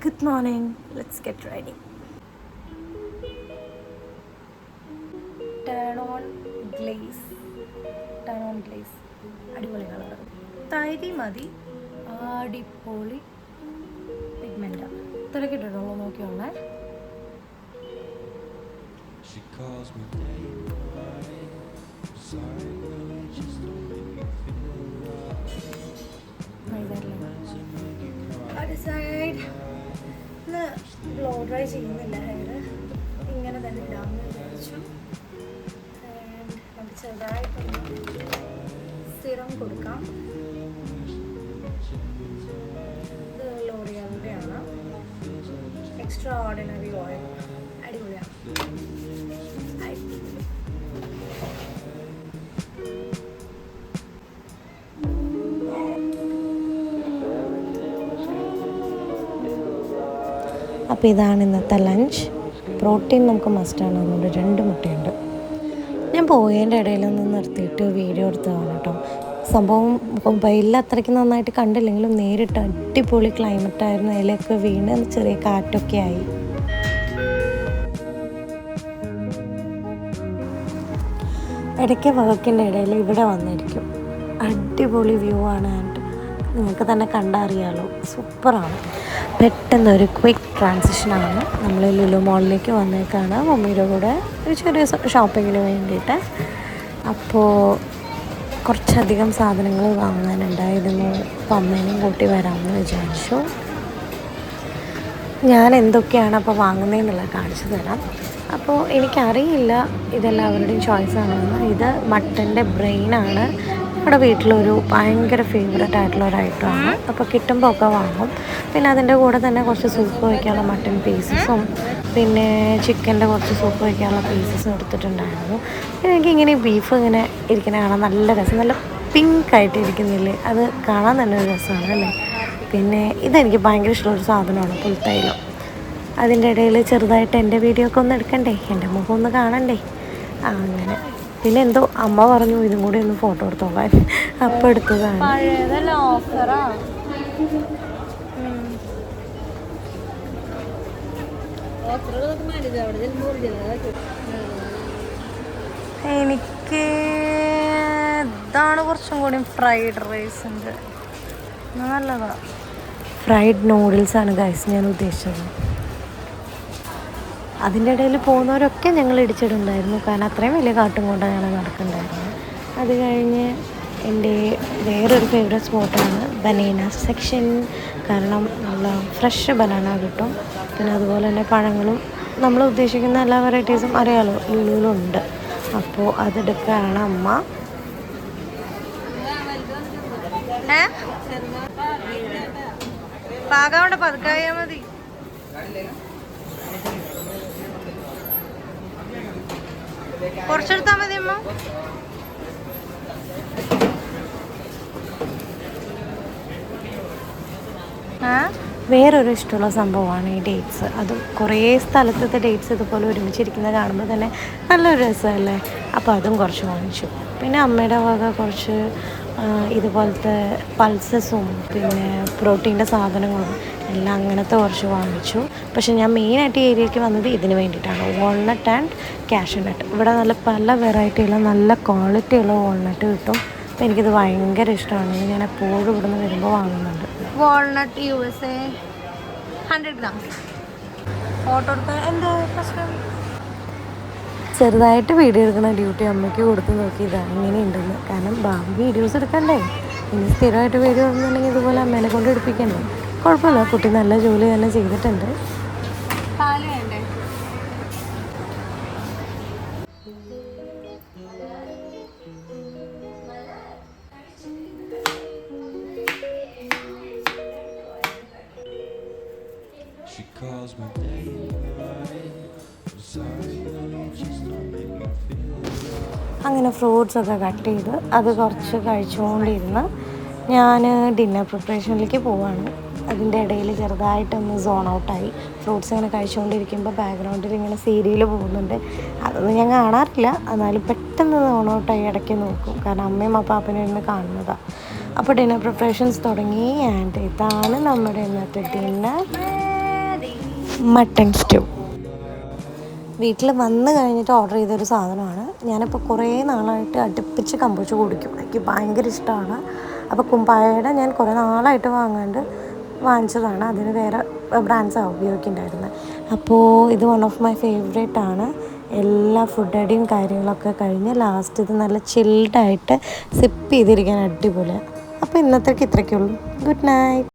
Good morning. Let's get ready. Turn on glaze. Turn on glaze. അടിപൊളി colour. തൈരി മതി. അടിപൊളി pigment. തിരക്കിട്ടുള്ളൂ നോക്കിയോളേ. Side blow dry ചെയ്യുന്നില്ല hair, ഇങ്ങനെ തന്നെ ഇടാമെന്ന് വിചാരിച്ചു. നമുക്ക് ചെറുതായിട്ടൊന്ന് സിറം കൊടുക്കാം. ഇത് ലോറിയലിൻ്റെയാണ്, എക്സ്ട്രാ ഓർഡിനറി ഓയിൽ. അടിപൊളിയാണ്. അപ്പോൾ ഇതാണ് ഇന്നത്തെ ലഞ്ച്. പ്രോട്ടീൻ നമുക്ക് മസ്റ്റാണ്, അതുകൊണ്ട് 2 മുട്ടയുണ്ട്. ഞാൻ പോയതിൻ്റെ ഇടയിലൊന്ന് നിർത്തിയിട്ട് വീഡിയോ എടുത്തതാണ് കേട്ടോ. സംഭവം മൊബൈലിൽ അത്രയ്ക്ക് നന്നായിട്ട് കണ്ടില്ലെങ്കിലും നേരിട്ട് അടിപൊളി ക്ലൈമറ്റായിരുന്നു. ഇലയൊക്കെ വീണ് ചെറിയ കാറ്റൊക്കെ ആയി. ഇടയ്ക്ക് വർക്കിൻ്റെ ഇടയിൽ ഇവിടെ വന്നിരിക്കും. അടിപൊളി വ്യൂ ആണ്. നിങ്ങൾക്ക് തന്നെ കണ്ടറിയാലോ, സൂപ്പറാണ്. പെട്ടെന്നൊരു ക്വിക്ക് ട്രാൻസിഷനാണ്. നമ്മൾ ലുലു മോളിലേക്ക് വന്നേക്കാണ് മമ്മിയുടെ കൂടെ ഒരു ചെറിയ ഷോപ്പിങ്ങിന് വേണ്ടിയിട്ട്. അപ്പോൾ കുറച്ചധികം സാധനങ്ങൾ വാങ്ങാനുണ്ടായിരുന്നു. അപ്പോൾ അമ്മേനെയും കൂട്ടി വരാമെന്ന് വിചാരിച്ചു. ഞാൻ എന്തൊക്കെയാണ് അപ്പോൾ വാങ്ങുന്നതെന്നുള്ളത് കാണിച്ചു തരാം. അപ്പോൾ എനിക്കറിയില്ല ഇതെല്ലാവരുടെയും ചോയ്സാണെന്ന്. ഇത് മട്ടൻ്റെ ബ്രെയിനാണ്. നമ്മുടെ വീട്ടിലൊരു ഭയങ്കര ഫേവറേറ്റ് ആയിട്ടുള്ള ഒരു ഐറ്റമാണ്. അപ്പോൾ കിട്ടുമ്പോൾ ഒക്കെ വാങ്ങും. പിന്നെ അതിൻ്റെ കൂടെ തന്നെ കുറച്ച് സൂപ്പ് വയ്ക്കാനുള്ള മട്ടൻ പീസസും പിന്നെ ചിക്കൻ്റെ കുറച്ച് സൂപ്പ് വയ്ക്കാനുള്ള പീസസും എടുത്തിട്ടുണ്ടായിരുന്നു. പിന്നെ എനിക്കിങ്ങനെ ബീഫ് ഇങ്ങനെ ഇരിക്കുന്ന കാണാൻ നല്ല രസം, നല്ല പിങ്ക് ആയിട്ട് ഇരിക്കുന്നില്ലേ, അത് കാണാൻ തന്നെ ഒരു രസമാണ് അല്ലേ. പിന്നെ ഇതെനിക്ക് ഭയങ്കര ഇഷ്ടമുള്ളൊരു സാധനമാണ്, പുൽത്തൈലം. അതിൻ്റെ ഇടയിൽ ചെറുതായിട്ട് എൻ്റെ വീഡിയോ ഒക്കെ ഒന്ന് എടുക്കണ്ടേ, എൻ്റെ മുഖം ഒന്ന് കാണണ്ടേ, അങ്ങനെ. പിന്നെ എന്തോ അമ്മ പറഞ്ഞു ഇതും കൂടി ഒന്ന് ഫോട്ടോ എടുത്തോളാൻ, അപ്പം എടുത്തതാണ്. എനിക്ക് ഇതാണ് കുറച്ചും കൂടി ഫ്രൈഡ് റൈസിൻ്റെ നല്ലതാണ്. ഫ്രൈഡ് നൂഡിൽസാണ് ഗൈസ് ഞാൻ ഉദ്ദേശിച്ചത്. അതിൻ്റെ ഇടയിൽ പോകുന്നവരൊക്കെ ഞങ്ങൾ ഇടിച്ചിട്ടുണ്ടായിരുന്നു, കാരണം അത്രയും വലിയ കാട്ടും കൊണ്ടാണ് ഞങ്ങൾ നടക്കുന്നുണ്ടായിരുന്നു. അത് കഴിഞ്ഞ് എൻ്റെ വേറൊരു ഫേവറേറ്റ് സ്പോട്ടാണ് ബനാന സെക്ഷൻ. കാരണം നല്ല ഫ്രഷ് ബനാന കിട്ടും. പിന്നെ അതുപോലെ തന്നെ പഴങ്ങളും നമ്മൾ ഉദ്ദേശിക്കുന്ന എല്ലാ വെറൈറ്റീസും അറിയാലോ ലുലുവിലുണ്ട്. അപ്പോൾ അതെടുക്കുകയാണ് അമ്മ. പാകാവണ്ട പതുക്കായ മതി. കുറച്ചെടുത്താൽ മതി അമ്മ. വേറൊരു ഇഷ്ടമുള്ള സംഭവമാണ് ഈ ഡേറ്റ്സ്. അത് കുറേ സ്ഥലത്തെ ഡേറ്റ്സ് ഇതുപോലെ ഒരുമിച്ചിരിക്കുന്നത് കാണുമ്പോൾ തന്നെ നല്ലൊരു രസമല്ലേ. അപ്പോൾ അതും കുറച്ച് വാങ്ങിച്ചു. പിന്നെ അമ്മയുടെ വക കുറച്ച് ഇതുപോലത്തെ പൾസസും പിന്നെ പ്രോട്ടീൻ്റെ സാധനങ്ങളും എല്ലാം അങ്ങനത്തെ കുറച്ച് വാങ്ങിച്ചു. പക്ഷെ ഞാൻ മെയിനായിട്ട് ഈ ഏരിയയ്ക്ക് വന്നത് ഇതിന് വേണ്ടിയിട്ടാണ്, വാൾനട്ട് ആൻഡ് കാഷ്യൂനട്ട്. ഇവിടെ നല്ല പല വെറൈറ്റിയുള്ള നല്ല ക്വാളിറ്റിയുള്ള വാൾനട്ട് കിട്ടും. അപ്പോൾ എനിക്കിത് ഭയങ്കര ഇഷ്ടമാണ്. ഞാൻ എപ്പോഴും ഇവിടെ നിന്ന് വരുമ്പോൾ വാങ്ങുന്നുണ്ട്. Walnut USA 100 grams. ഫോട്ടോ എടുക്കാൻ എന്താ പ്രശ്നം? ചെറുതായിട്ട് വീഡിയോ എടുക്കുന്ന ഡ്യൂട്ടി അമ്മയ്ക്ക് കൊടുത്ത് നോക്കി ഇതാണ് ഇങ്ങനെയുണ്ടെന്ന്. കാരണം ബാബി വീഡിയോസ് എടുക്കണ്ടേ, ഇനി സ്ഥിരമായിട്ട് വീഡിയോ ഇടുന്നുണ്ടെങ്കിൽ ഇതുപോലെ അമ്മേനെ കൊണ്ട് എടുപ്പിക്കണ്ടേ. കുഴപ്പമില്ല, കുട്ടി നല്ല ജോലി തന്നെ ചെയ്തിട്ടുണ്ട്. അങ്ങനെ ഫ്രൂട്ട്സൊക്കെ കട്ട് ചെയ്ത് അത് കുറച്ച് കഴിച്ചുകൊണ്ടിരുന്ന് ഞാൻ ഡിന്നർ പ്രിപ്പറേഷനിലേക്ക് പോവാണ്. അതിൻ്റെ ഇടയിൽ ചെറുതായിട്ടൊന്ന് സോൺ ഔട്ടായി. ഫ്രൂട്ട്സ് ഇങ്ങനെ കഴിച്ചുകൊണ്ടിരിക്കുമ്പോൾ ബാക്ക്ഗ്രൗണ്ടിൽ ഇങ്ങനെ സീരിയൽ പോകുന്നുണ്ട്. അതൊന്നും ഞാൻ കാണാറില്ല, എന്നാലും പെട്ടെന്ന് സോൺ ഔട്ടായി ഇടയ്ക്ക് നോക്കും, കാരണം അമ്മയും അപ്പാപ്പനും ഇരുന്ന് കാണുന്നതാണ്. അപ്പോൾ ഡിന്നർ പ്രിപ്പറേഷൻസ് തുടങ്ങി. ആൻഡ് ഇതാണ് നമ്മുടെ ഇന്നത്തെ ഡിന്നർ. Mutton stew. വീട്ടിൽ വന്ന് കഴിഞ്ഞിട്ട് ഓർഡർ ചെയ്തൊരു സാധനമാണ്. ഞാനിപ്പോൾ കുറേ നാളായിട്ട് അടുപ്പിച്ച് കമ്പൂച്ച കുടിക്കും, എനിക്ക് ഭയങ്കര ഇഷ്ടമാണ്. അപ്പോൾ കുമ്പായയുടെ ഞാൻ കുറേ നാളായിട്ട് വാങ്ങിച്ചതാണ്. അതിന് വേറെ ബ്രാൻഡ്സാണ് ഉപയോഗിക്കുന്നുണ്ടായിരുന്നത്. അപ്പോൾ ഇത് വൺ ഓഫ് മൈ ഫേവറേറ്റ് ആണ്. എല്ലാ ഫുഡ് അടിയും കാര്യങ്ങളൊക്കെ കഴിഞ്ഞ് ലാസ്റ്റ് ഇത് നല്ല ചിൽഡായിട്ട് സിപ്പ് ചെയ്തിരിക്കാൻ അടിപൊളിയാണ്. അപ്പോൾ ഇന്നത്തേക്ക് ഇത്രയ്ക്കുള്ളൂ. Good night.